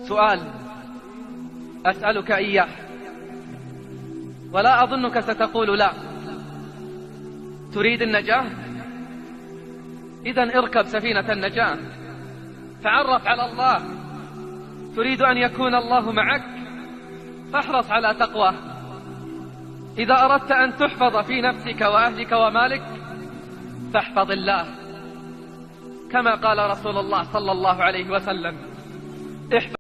سؤال أسألك إياه ولا أظنك ستقول لا. تريد النجاة؟ إذن اركب سفينة النجاة، تعرف على الله. تريد أن يكون الله معك؟ فاحرص على تقواه. إذا أردت أن تحفظ في نفسك وأهلك ومالك فاحفظ الله، كما قال رسول الله صلى الله عليه وسلم: احفظ